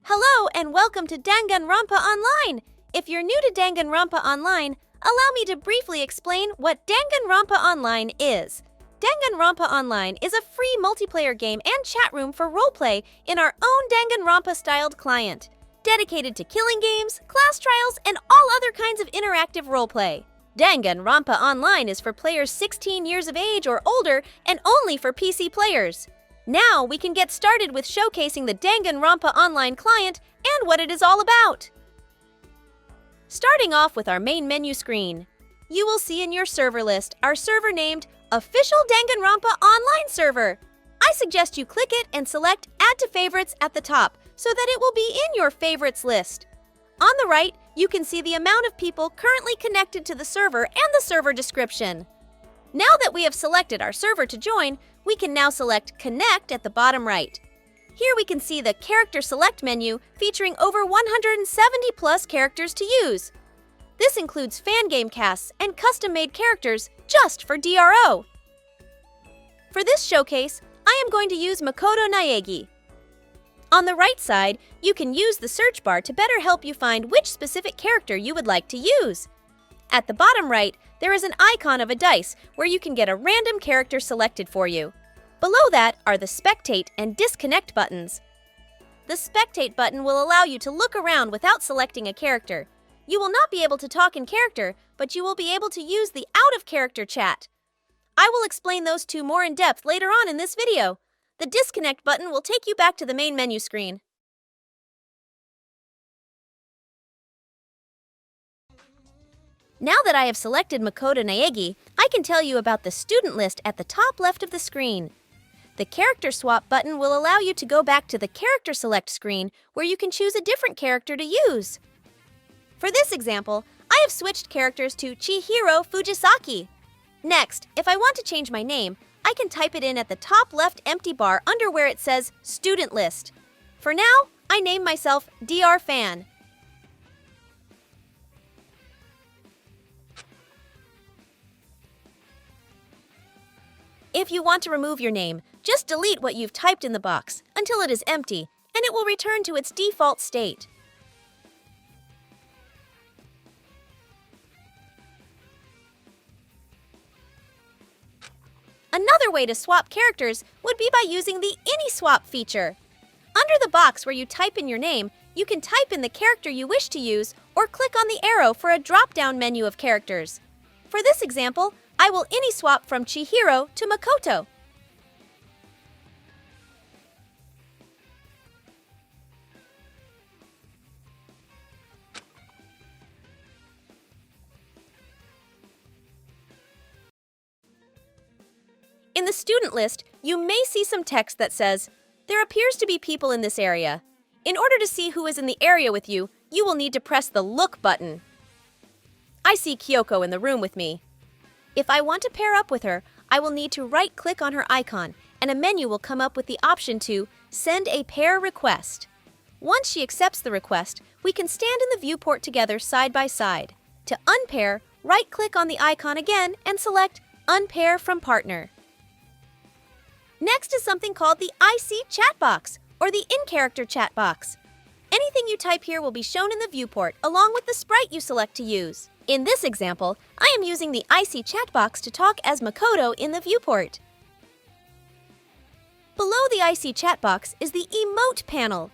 Hello and welcome to Danganronpa Online! If you're new to Danganronpa Online, allow me to briefly explain what Danganronpa Online is. Danganronpa Online is a free multiplayer game and chat room for roleplay in our own Danganronpa-styled client, dedicated to killing games, class trials, and all other kinds of interactive roleplay. Danganronpa Online is for players 16 years of age or older and only for PC players. Now we can get started with showcasing the Danganronpa Online client and what it is all about. Starting off with our main menu screen, you will see in your server list our server named Official Danganronpa Online Server. I suggest you click it and select Add to Favorites at the top so that it will be in your favorites list. On the right, you can see the amount of people currently connected to the server and the server description. Now that we have selected our server to join, we can now select Connect at the bottom right. Here we can see the Character Select menu featuring over 170 plus characters to use. This includes fan game casts and custom-made characters just for DRO. For this showcase, I am going to use Makoto Naegi. On the right side, you can use the search bar to better help you find which specific character you would like to use. At the bottom right, there is an icon of a dice where you can get a random character selected for you. Below that are the Spectate and Disconnect buttons. The Spectate button will allow you to look around without selecting a character. You will not be able to talk in character, but you will be able to use the out-of-character chat. I will explain those two more in depth later on in this video. The Disconnect button will take you back to the main menu screen. Now that I have selected Makoto Naegi, I can tell you about the student list at the top left of the screen. The Character Swap button will allow you to go back to the Character Select screen where you can choose a different character to use. For this example, I have switched characters to Chihiro Fujisaki. Next, if I want to change my name, I can type it in at the top left empty bar under where it says Student List. For now, I name myself DR Fan. If you want to remove your name, just delete what you've typed in the box until it is empty, and it will return to its default state. Another way to swap characters would be by using the AnySwap feature. Under the box where you type in your name, you can type in the character you wish to use or click on the arrow for a drop-down menu of characters. For this example, I will AnySwap from Chihiro to Makoto. In the student list, you may see some text that says, "There appears to be people in this area. In order to see who is in the area with you, you will need to press the Look button." I see Kyoko in the room with me. If I want to pair up with her, I will need to right-click on her icon, and a menu will come up with the option to Send a Pair Request. Once she accepts the request, we can stand in the viewport together side by side. To unpair, right-click on the icon again and select Unpair from Partner. Next is something called the IC Chatbox, or the in-character chat box. Anything you type here will be shown in the viewport, along with the sprite you select to use. In this example, I am using the IC Chatbox to talk as Makoto in the viewport. Below the IC Chatbox is the Emote Panel.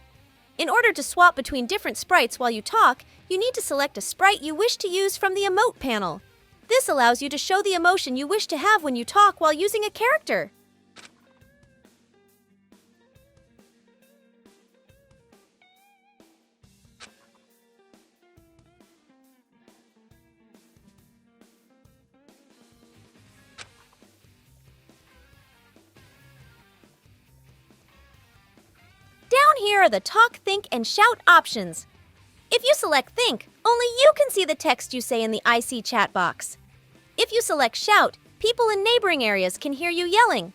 In order to swap between different sprites while you talk, you need to select a sprite you wish to use from the Emote Panel. This allows you to show the emotion you wish to have when you talk while using a character. Down here are the Talk, Think, and Shout options. If you select Think, only you can see the text you say in the IC chat box. If you select Shout, people in neighboring areas can hear you yelling.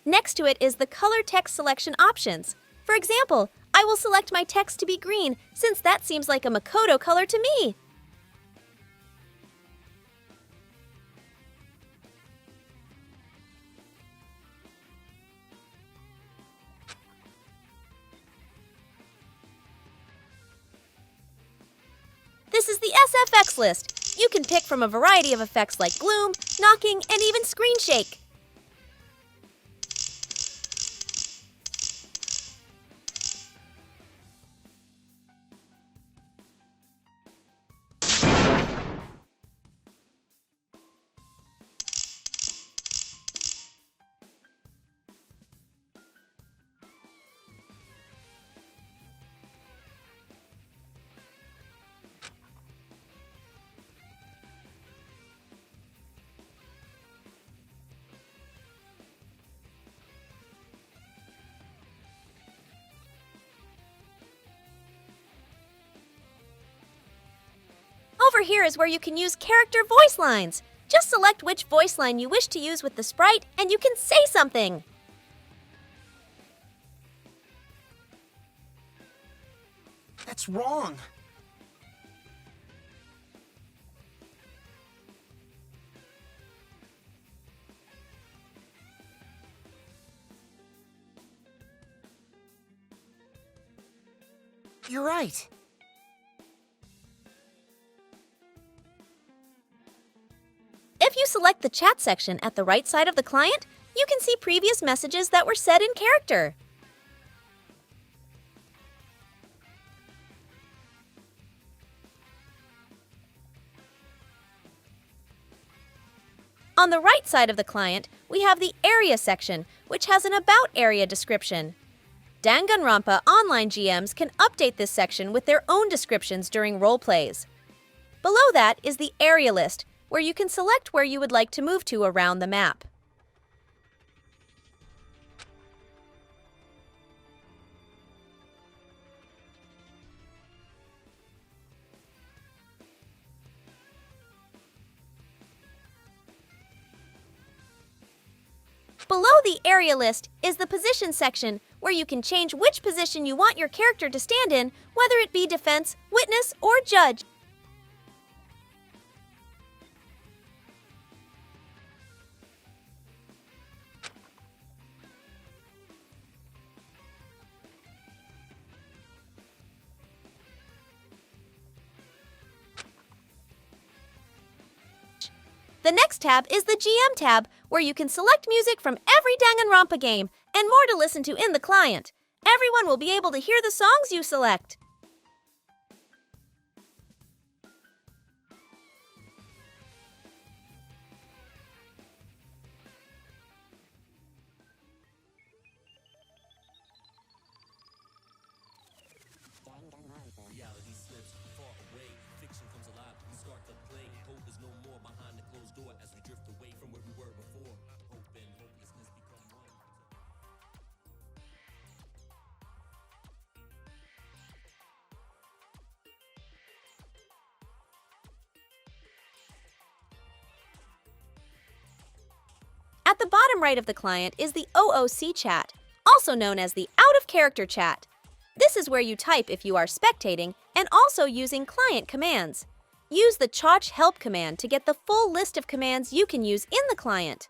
Next to it is the Color Text Selection options. For example, I will select my text to be green, since that seems like a Makoto color to me. This is the SFX list. You can pick from a variety of effects like gloom, knocking, and even screen shake. Over here is where you can use character voice lines. Just select which voice line you wish to use with the sprite, and you can say something. That's wrong. You're right. If you select the chat section at the right side of the client, you can see previous messages that were said in character. On the right side of the client, we have the Area section, which has an About Area description. Danganronpa Online GMs can update this section with their own descriptions during roleplays. Below that is the Area list, where you can select where you would like to move to around the map. Below the area list is the position section, where you can change which position you want your character to stand in, whether it be defense, witness, or judge. The next tab is the GM tab, where you can select music from every Danganronpa game, and more to listen to in the client. Everyone will be able to hear the songs you select. Reality slips far away, fiction comes alive, we start to play. Hope is no more behind the closed door as we drift away from where we were before. Hope and hopelessness become one. At the bottom right of the client is the OOC chat, also known as the out-of-character chat. This is where you type if you are spectating and also using client commands. Use the Chach help command to get the full list of commands you can use in the client.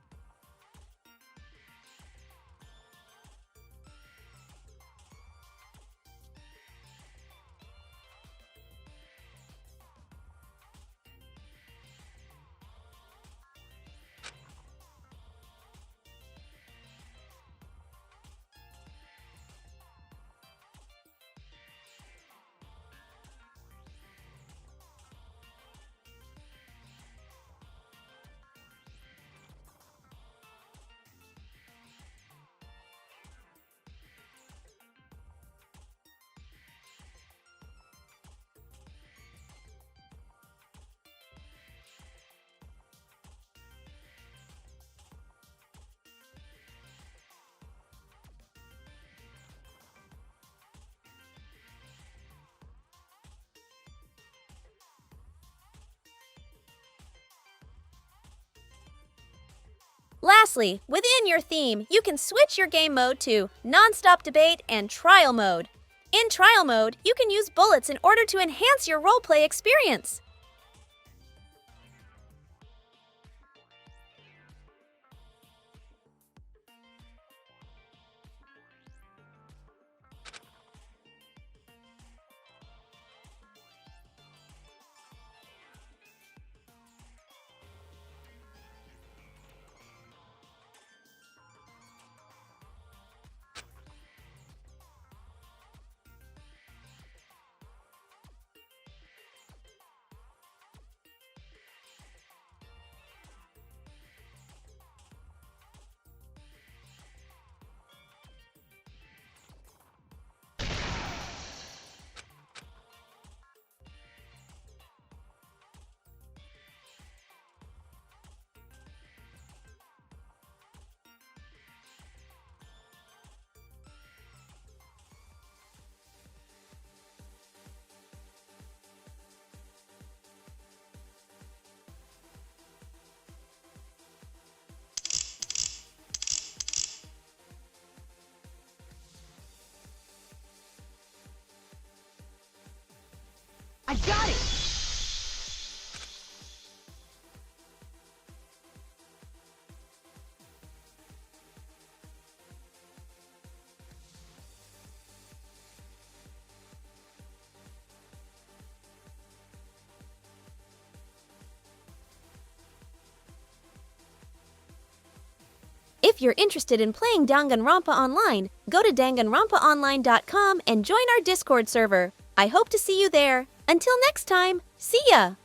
Lastly, within your theme, you can switch your game mode to non-stop debate and trial mode. In trial mode, you can use bullets in order to enhance your roleplay experience. I got it! If you're interested in playing Danganronpa Online, go to danganronpaonline.com and join our Discord server. I hope to see you there. Until next time, see ya!